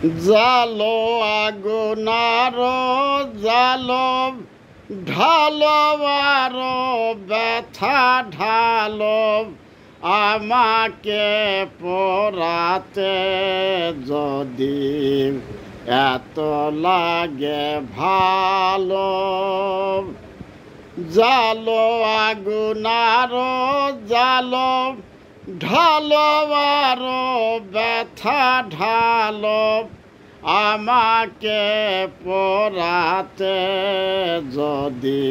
জালো আগুনার জালো ঢালো আরো ব্যথা ঢালো আমাকে পোড়াতে যদি এত লাগে ভালো। জালো আগুনার জালো ঢালো আরো ব্যথা ঢালো আমাকে পোড়াতে যদি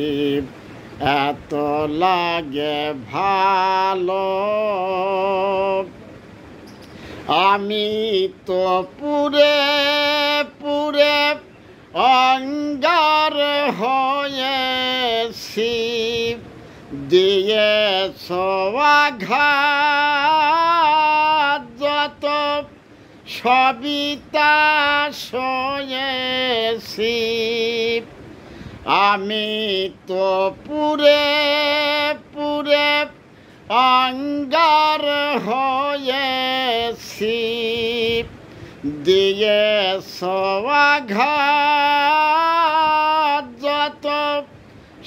এত লাগে ভালো। আমি তো পুরে পুরে অঙ্গার হয়েছি দিয়েছ আঘাত যত সবিতা সয়েছি। আমি তো পুরে পুরে অঙ্গার হয়েছি দিয়েছ আঘাত যত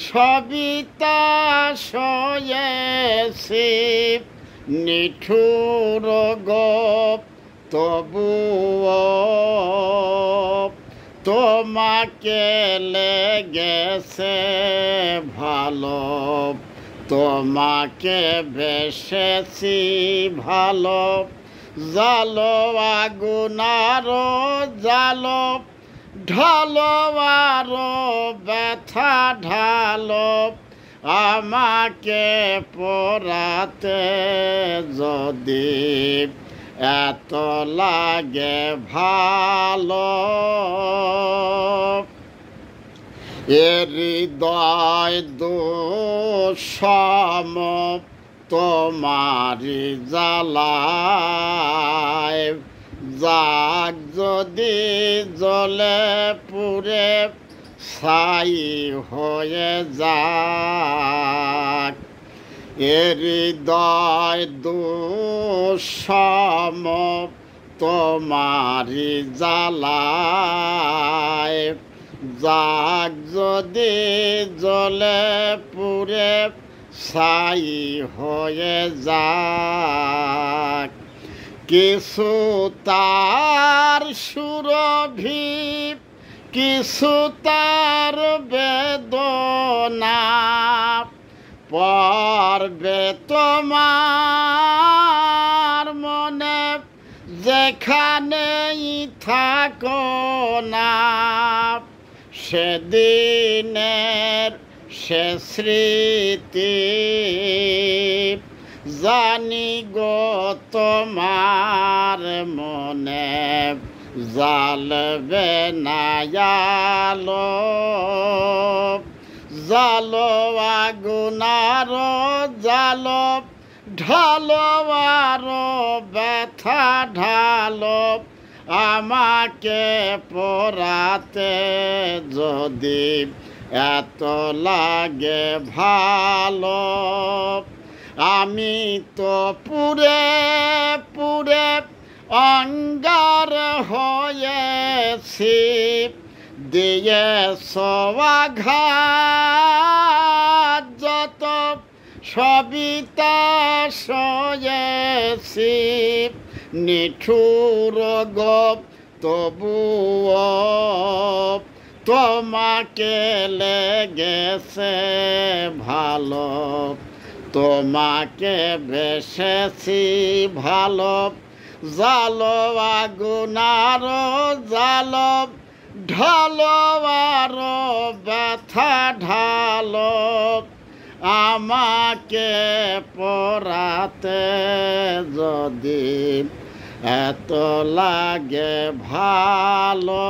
সবিতা সয়েছি। নিঠুর গোপ তবুও তোমাকে লেগেছে ভালো, তোমাকে বেসেছি ভালো। জালো আগুনার জালো ঢালো আরো ব্যথা ঢালো আমাকে পোড়াতে যদি এত লাগে ভালো। এ হৃদয় দুঃসম তোমারি জ্বালায় যাক যদি জ্বলে পুড়ে ছাই হয়ে যাক। এ হৃদয় দুঃসম তোমারি জ্বালায় যাক যদি জ্বলে পুড়ে ছাই হয়ে যাক। কিছু তার সুরভি কিছু তার বেদনা পড়বে তোমার মনে যেখানেই থাকো না। সেদিনের সে স্মৃতি জানি গো তোমার মনে জ্বালবে না আলো। জালো আগুনার জালো ঢালো আরো ব্যথা ঢালো আমাকে পোড়াতে যদি এত লাগে ভালো। আমি তো পুরে পুরে অঙ্গার হয়েছি দিয়েছ আঘাত যত সবিতা সয়েছি। নিঠুর গোপ তবুও তোমাকে লেগেছে ভালো, তোমাকে বেসেছি ভালো। জালো আগুনার জালো ঢালো আরো ব্যথা ঢালো আমাকে পোড়াতে যদি এত লাগে ভালো।